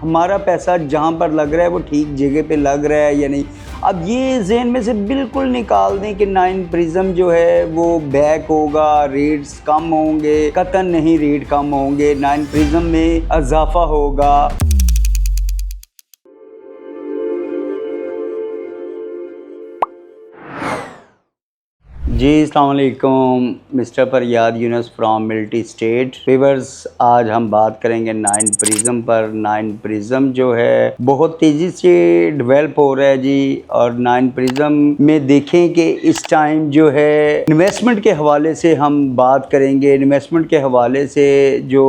हमारा पैसा जहाँ पर लग रहा है वो ठीक जगह पे लग रहा है या नहीं। अब ये ज़हन में से बिल्कुल निकाल दें कि 9 प्रिज्म जो है वो बैक होगा, रेट्स कम होंगे, कतई नहीं रेट कम होंगे, 9 प्रिज्म में इजाफा होगा। जी अस्सलाम वालेकुम, मिस्टर फरियाद यूनुस फ्रॉम मिल्टी स्टेट व्यूअर्स। आज हम बात करेंगे 9 प्रिज्म पर। 9 प्रिज्म जो है बहुत तेज़ी से डेवलप हो रहा है जी। और 9 प्रिज्म में देखें कि इस टाइम जो है इन्वेस्टमेंट के हवाले से हम बात करेंगे। इन्वेस्टमेंट के हवाले से जो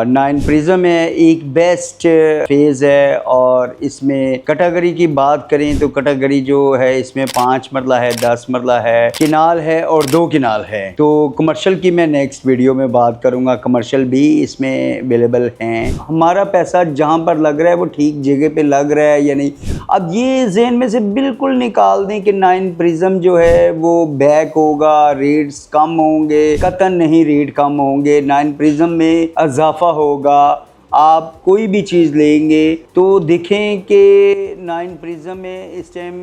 9 प्रिज्म है एक बेस्ट फेज़ है। और इसमें कैटेगरी की बात करें तो कैटेगरी जो है इसमें 5 मरला है, 10 मरला है, किनाल है और 2 किनाल है। तो कमर्शियल की मैं नेक्स्ट वीडियो में बात करूंगा। कमर्शियल भी इसमें अवेलेबल हैं। हमारा पैसा जहां पर लग रहा है वो ठीक जगह पे लग रहा है या नहीं। अब ये ज़हन में से बिल्कुल निकाल दें कि 9 प्रिज्म जो है वो बैक होगा, रेट्स कम होंगे, कतई नहीं रेट कम होंगे, 9 प्रिज्म में इजाफा होगा। आप कोई भी चीज़ लेंगे तो देखें कि 9 प्रिज्म में इस टाइम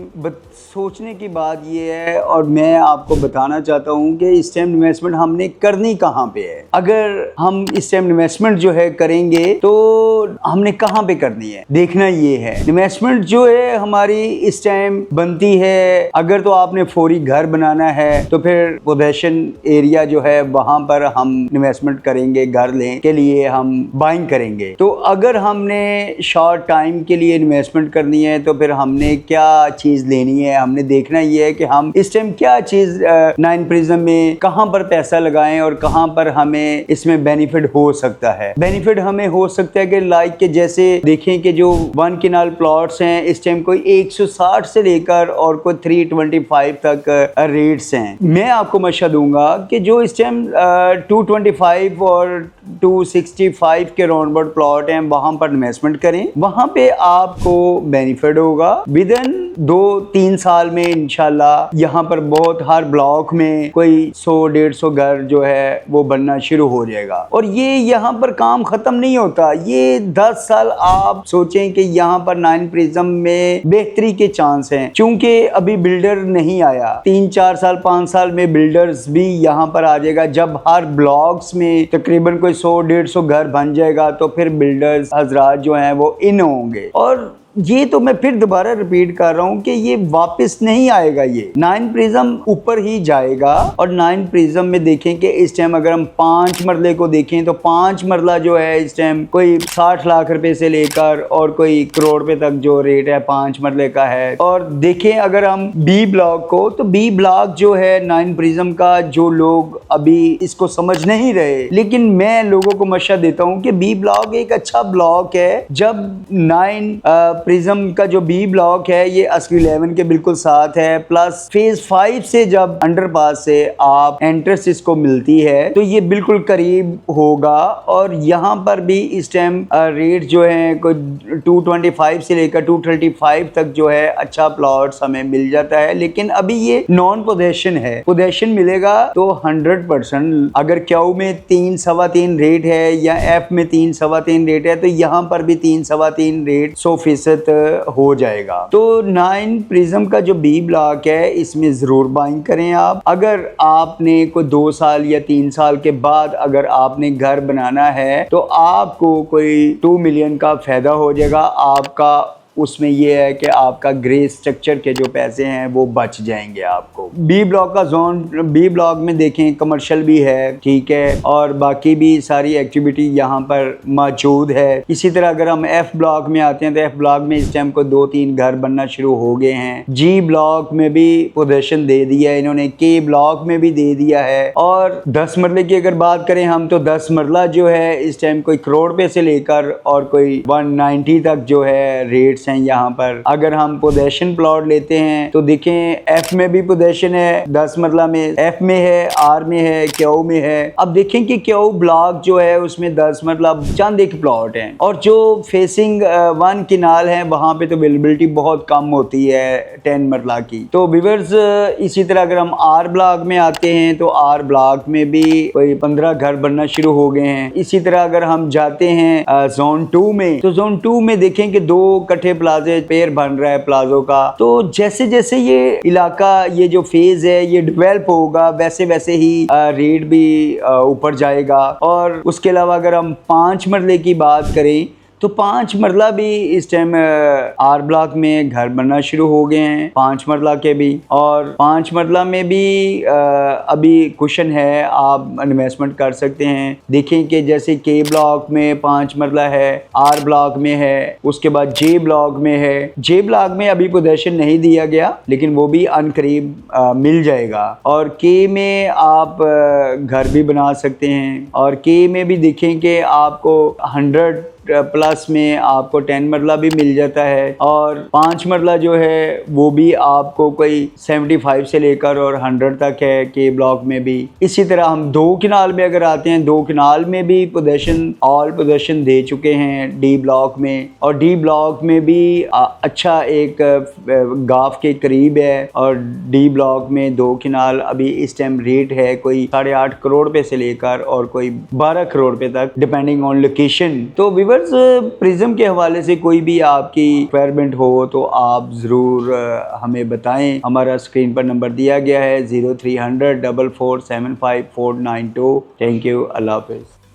सोचने की बात ये है। और मैं आपको बताना चाहता हूँ कि इस टाइम इन्वेस्टमेंट हमने करनी कहाँ पे है। अगर हम इस टाइम इन्वेस्टमेंट जो है करेंगे तो हमने कहाँ पे करनी है, देखना ये है। इन्वेस्टमेंट जो है हमारी इस टाइम बनती है, अगर तो आपने फौरी घर बनाना है तो फिर पोजेशन एरिया जो है वहाँ पर हम इन्वेस्टमेंट करेंगे, घर लेने के लिए हम बाइंग करेंगे। तो अगर हमने शॉर्ट टाइम के लिए इन्वेस्टमेंट करनी है तो फिर हमने क्या चीज़ लेनी है, हमने देखना ये है कि हम इस टाइम क्या चीज़ 9 प्रिज्म में कहाँ पर पैसा लगाएं और कहाँ पर हमें इसमें बेनिफिट हो सकता है। बेनिफिट हमें हो सकता है कि लाइक के जैसे देखें कि जो 1 किनाल प्लॉट्स हैं इस टाइम कोई 160 से लेकर और कोई 325 तक रेट्स हैं। मैं आपको मशवरा दूंगा कि जो इस टाइम 225 और 265 के राउंड प्लॉट हैं वहां पर इन्वेस्टमेंट करें। वहां पे आपको बेनिफिट होगा। विद इन 2-3 साल में इंशाल्लाह यहाँ पर बहुत हर ब्लॉक में कोई 100-150 घर जो है वो बनना शुरू हो जाएगा। और ये यहाँ पर काम खत्म नहीं होता। ये 10 साल आप सोचें कि यहाँ पर 9 प्रिज्म में बेहतरी के चांस हैं। चूंकि अभी बिल्डर नहीं आया, 3-4 साल 5 साल में बिल्डर्स भी यहाँ पर आ जाएगा। जब हर ब्लॉक्स में तकरीबन कोई 100-150 घर बन जाएगा तो फिर बिल्डर्स हजरात जो हैं वो इन होंगे। और ये तो मैं फिर दोबारा रिपीट कर रहा हूँ कि ये वापस नहीं आएगा। ये 9 प्रिज्म ऊपर ही जाएगा। और 9 प्रिज्म में देखें कि इस टाइम अगर हम 5 मरले को देखें तो 5 मरला जो है इस टाइम कोई 60 लाख रुपए से लेकर और कोई करोड़ रुपए तक जो रेट है 5 मरले का है। और देखें अगर हम बी ब्लॉक को तो बी ब्लॉक जो है 9 प्रिज्म का, जो लोग अभी इसको समझ नहीं रहे, लेकिन मैं लोगों को मशवरा देता हूँ कि बी ब्लॉक एक अच्छा ब्लॉक है। जब 9 प्रिज्म का जो बी ब्लॉक है ये अस्की 11 के बिल्कुल साथ है, प्लस फेज 5 से जब अंडरपास से आप एंट्रेंस इसको मिलती है तो ये बिल्कुल करीब होगा। और यहाँ पर भी इस टाइम रेट जो है कोई 225 से लेकर 235 तक जो है अच्छा प्लॉट्स हमें मिल जाता है। लेकिन अभी ये नॉन पोजेशन है। पोजेशन मिलेगा तो 100%। अगर क्यू में 3-3.25 रेट है या एफ में 3-3.25 रेट है तो यहाँ पर भी 3-3.25 रेट 100% हो जाएगा। तो 9 प्रिज्म का जो बी ब्लॉक है इसमें जरूर बाइंग करें आप। अगर आपने कोई 2 साल या 3 साल के बाद अगर आपने घर बनाना है तो आपको कोई 2 मिलियन का फायदा हो जाएगा आपका। उसमें यह है कि आपका ग्रे स्ट्रक्चर के जो पैसे हैं वो बच जाएंगे आपको। बी ब्लॉक का जोन, बी ब्लॉक में देखें कमर्शियल भी है, ठीक है, और बाकी भी सारी एक्टिविटी यहाँ पर मौजूद है। इसी तरह अगर हम एफ ब्लॉक में आते हैं तो एफ ब्लॉक में इस टाइम को 2-3 घर बनना शुरू हो गए हैं। जी ब्लॉक में भी पोजीशन दे दिया है इन्होंने, के ब्लॉक में भी दे दिया है। और 10 मरले की अगर बात करें हम तो 10 मरला जो है इस टाइम कोई करोड़ रुपए से लेकर और कोई 190 तक जो है रेट्स प्रोजेक्ट्स हैं यहाँ पर। अगर हम पोजेशन प्लॉट लेते हैं तो देखें एफ में भी पोजेशन है 10 मरला में, एफ में है, आर में है, क्यू में है। अब देखें कि क्यू ब्लॉक जो है उसमें 10 मरला चंद एक प्लॉट हैं, और जो फेसिंग 1 किनाल है वहां पे तो अवेलेबिलिटी बहुत कम होती है 10 मरला की। तो व्यूअर्स इसी तरह अगर हम आर ब्लॉक में आते हैं तो आर ब्लॉक में भी कोई 15 घर बनना शुरू हो गए हैं। इसी तरह अगर हम जाते हैं जोन 2 में, तो जोन 2 में देखें कि 2 कट्ठे प्लाजे पेयर बन रहा है प्लाजो का। तो जैसे जैसे ये इलाका, ये जो फेज है ये डेवलप होगा, वैसे वैसे ही रेट भी ऊपर जाएगा। और उसके अलावा अगर हम 5 मरले की बात करें तो 5 मरला भी इस टाइम आर ब्लॉक में घर बनना शुरू हो गए हैं, 5 मरला के भी। और 5 मरला में भी अभी कुशन है, आप इन्वेस्टमेंट कर सकते हैं। देखें कि जैसे के ब्लॉक में 5 मरला है, आर ब्लॉक में है, उसके बाद जे ब्लॉक में है। जे ब्लॉक में अभी पोजेशन नहीं दिया गया लेकिन वो भी अनकरीब मिल जाएगा। और के में आप घर भी बना सकते हैं। और के में भी देखें कि आपको 100 प्लस में आपको 10 मरला भी मिल जाता है। और 5 मरला जो है वो भी आपको कोई 75 से लेकर और 100 तक है के ब्लॉक में भी। इसी तरह हम 2 किनाल में अगर आते हैं, 2 किनाल में भी पोजेशन ऑल पोजेशन दे चुके हैं डी ब्लॉक में। और डी ब्लॉक में भी अच्छा एक गाफ के करीब है। और डी ब्लॉक में 2 किनाल अभी इस टाइम रेट है कोई 8.5 करोड़ पे से लेकर और कोई 12 करोड़ पे तक, डिपेंडिंग ऑन लोकेशन। तो प्रिज्म के हवाले से कोई भी आपकी रिक्वायरमेंट हो तो आप ज़रूर हमें बताएं। हमारा स्क्रीन पर नंबर दिया गया है 0300 4475 492। थैंक यू, अल्लाह हाफिज़।